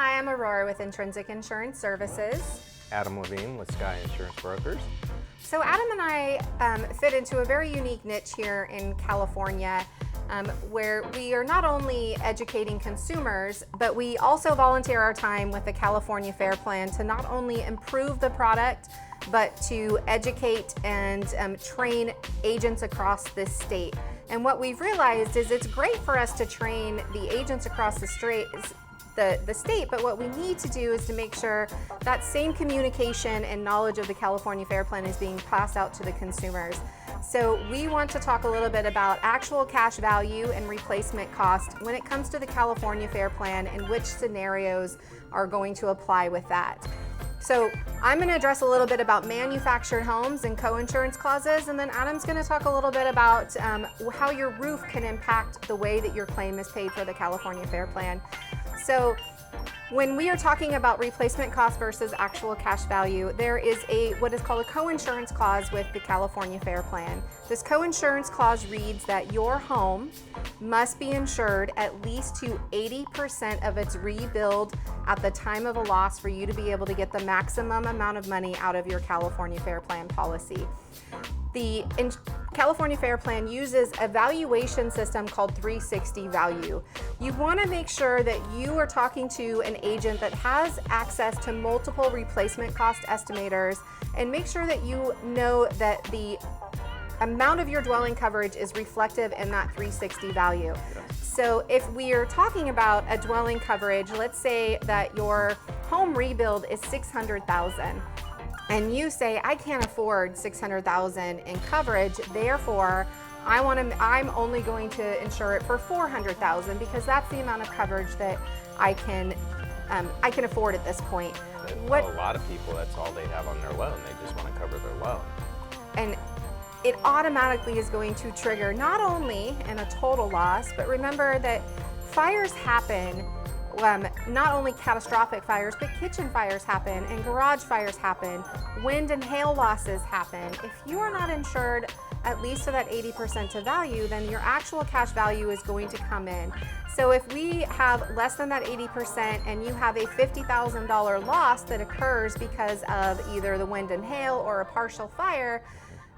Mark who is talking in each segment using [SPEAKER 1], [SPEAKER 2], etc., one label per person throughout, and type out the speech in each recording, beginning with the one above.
[SPEAKER 1] Hi, I'm Aurora with Intrinsic Insurance Services.
[SPEAKER 2] Adam Levine with Sky Insurance Brokers.
[SPEAKER 1] So Adam and I fit into a very unique niche here in California where we are not only educating consumers, but we also volunteer our time with the California Fair Plan to not only improve the product, but to educate and train agents across this state. And what we've realized is it's great for us to train the agents across the state, but what we need to do is to make sure that same communication and knowledge of the California Fair Plan is being passed out to the consumers. So we want to talk a little bit about actual cash value and replacement cost when it comes to the California Fair Plan and which scenarios are going to apply with that. So I'm going to address a little bit about manufactured homes and co-insurance clauses, and then Adam's going to talk a little bit about how your roof can impact the way that your claim is paid for the California Fair Plan. So when we are talking about replacement cost versus actual cash value, there is what is called a co-insurance clause with the California Fair Plan. This co-insurance clause reads that your home must be insured at least to 80% of its rebuild at the time of a loss for you to be able to get the maximum amount of money out of your California Fair Plan policy. The California Fair Plan uses a valuation system called 360 Value. You want to make sure that you are talking to an agent that has access to multiple replacement cost estimators, and make sure that you know that the amount of your dwelling coverage is reflective in that 360 value. So if we are talking about a dwelling coverage, let's say that your home rebuild is $600,000. and you say, I can't afford $600,000 in coverage, therefore I'm only going to insure it for $400,000 because that's the amount of coverage that I can afford at this point.
[SPEAKER 2] A lot of people, that's all they have on their loan. They just want to cover their loan.
[SPEAKER 1] And it automatically is going to trigger not only in a total loss, but remember that fires happen. Not only catastrophic fires, but kitchen fires happen and garage fires happen. Wind and hail losses happen. If you are not insured at least to that 80% of value, then your actual cash value is going to come in. So if we have less than that 80% and you have a $50,000 loss that occurs because of either the wind and hail or a partial fire,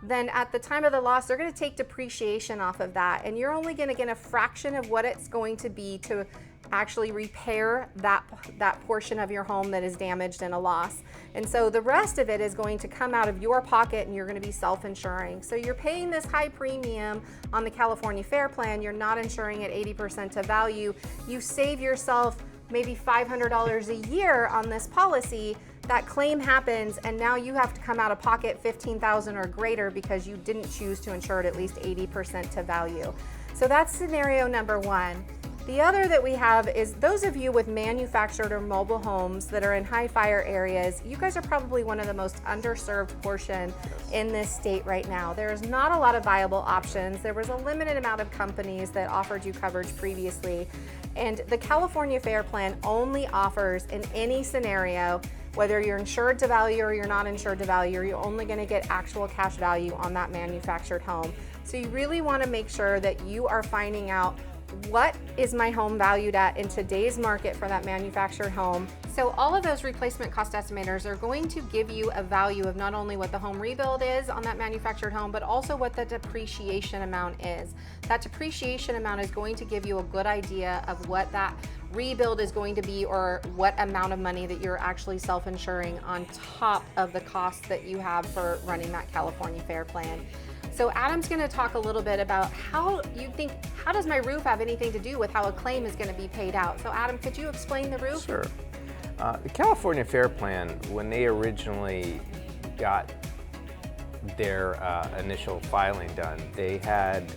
[SPEAKER 1] then at the time of the loss, they're going to take depreciation off of that, and you're only going to get a fraction of what it's going to be to actually repair that portion of your home that is damaged in a loss. And so the rest of it is going to come out of your pocket, and you're going to be self-insuring. So you're paying this high premium on the California Fair Plan. You're not insuring at 80% of value. You save yourself maybe $500 a year on this policy. That claim happens, and now you have to come out of pocket $15,000 or greater because you didn't choose to insure it at least 80% to value. So that's scenario number one. The other that we have is those of you with manufactured or mobile homes that are in high fire areas, you guys are probably one of the most underserved portion in this state right now. There's not a lot of viable options. There was a limited amount of companies that offered you coverage previously, and the California Fair Plan only offers in any scenario, whether you're insured to value or you're not insured to value, you're only going to get actual cash value on that manufactured home. So you really want to make sure that you are finding out, what is my home valued at in today's market for that manufactured home? So all of those replacement cost estimators are going to give you a value of not only what the home rebuild is on that manufactured home, but also what the depreciation amount is. That depreciation amount is going to give you a good idea of what that rebuild is going to be, or what amount of money that you're actually self-insuring on top of the cost that you have for running that California Fair Plan. So Adam's going to talk a little bit about how does my roof have anything to do with how a claim is going to be paid out? So Adam, could you explain the roof?
[SPEAKER 2] Sure. The California Fair Plan, when they originally got their initial filing done, they had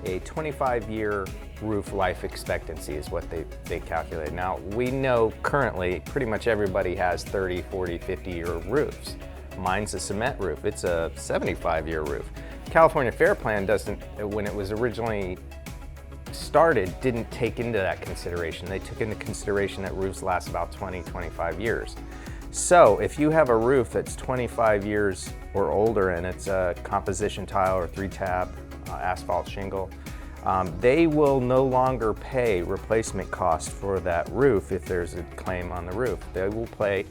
[SPEAKER 2] a 25-year roof life expectancy is what they calculated. Now, we know currently pretty much everybody has 30, 40, 50-year roofs. Mine's a cement roof. It's a 75-year roof. California Fair Plan doesn't, when it was originally started, didn't take into that consideration. They took into consideration that roofs last about 20, 25 years. So if you have a roof that's 25 years or older and it's a composition tile or 3-tab asphalt shingle, they will no longer pay replacement cost for that roof if there's a claim on the roof. They will pay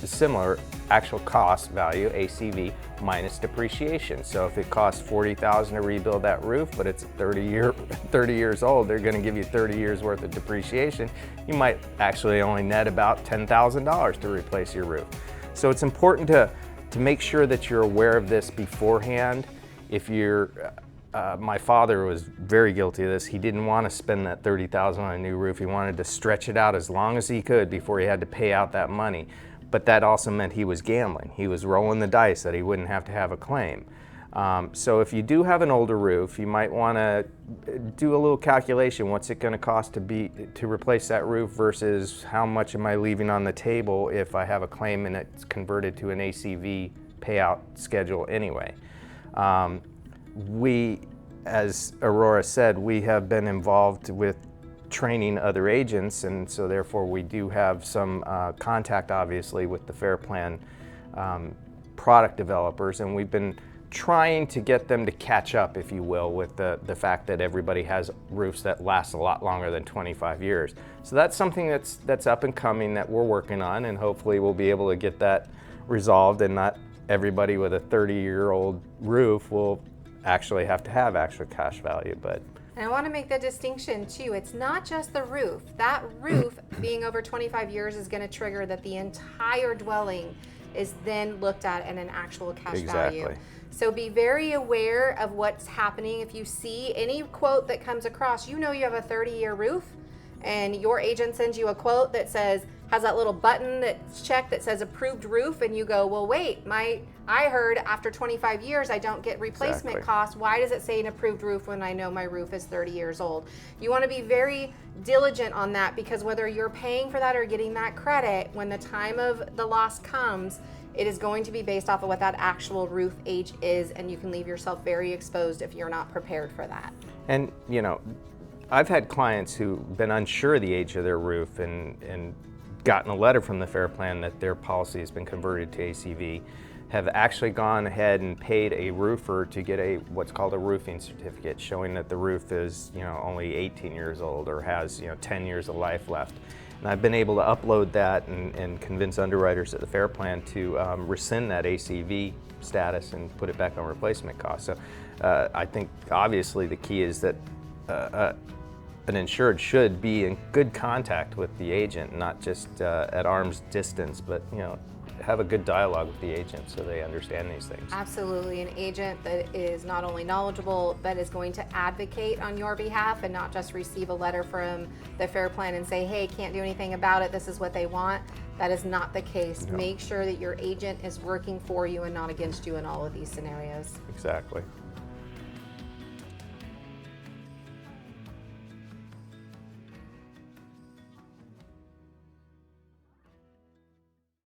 [SPEAKER 2] the similar actual cost value, ACV, minus depreciation. So if it costs $40,000 to rebuild that roof, but it's 30 years old, they're going to give you 30 years worth of depreciation. You might actually only net about $10,000 to replace your roof. So it's important to make sure that you're aware of this beforehand. If you're my father was very guilty of this. He didn't want to spend that $30,000 on a new roof. He wanted to stretch it out as long as he could before he had to pay out that money. But that also meant he was gambling. He was rolling the dice that he wouldn't have to have a claim. So if you do have an older roof, you might want to do a little calculation. What's it going to cost to replace that roof versus how much am I leaving on the table if I have a claim and it's converted to an ACV payout schedule anyway. We, as Aurora said, we have been involved with training other agents, and so therefore we do have some contact, obviously, with the Fair Plan product developers, and we've been trying to get them to catch up, if you will, with the fact that everybody has roofs that last a lot longer than 25 years. So that's something that's up and coming that we're working on, and hopefully we'll be able to get that resolved, and not everybody with a 30-year-old roof will actually have to have extra cash value. But
[SPEAKER 1] and I want to make the distinction too. It's not just the roof. That roof being over 25 years is going to trigger that the entire dwelling is then looked at in an actual cash value. So be very aware of what's happening. If you see any quote that comes across, you know you have a 30-year roof, and your agent sends you a quote that has that little button that's checked that says approved roof, and you go, well, wait, I heard after 25 years I don't get replacement cost. Why does it say an approved roof when I know my roof is 30 years old? You want to be very diligent on that, because whether you're paying for that or getting that credit, when the time of the loss comes, it is going to be based off of what that actual roof age is, and you can leave yourself very exposed if you're not prepared for that.
[SPEAKER 2] And you know, I've had clients who've been unsure of the age of their roof and gotten a letter from the Fair Plan that their policy has been converted to ACV, have actually gone ahead and paid a roofer to get what's called a roofing certificate, showing that the roof is, you know, only 18 years old or has, you know, 10 years of life left. And I've been able to upload that and convince underwriters at the Fair Plan to rescind that ACV status and put it back on replacement cost. So I think obviously the key is that an insured should be in good contact with the agent, not just at arm's distance, but, you know, have a good dialogue with the agent so they understand these things.
[SPEAKER 1] Absolutely. An agent that is not only knowledgeable, but is going to advocate on your behalf, and not just receive a letter from the Fair Plan and say, hey, can't do anything about it, this is what they want. That is not the case. No. Make sure that your agent is working for you and not against you in all of these scenarios.
[SPEAKER 2] Exactly.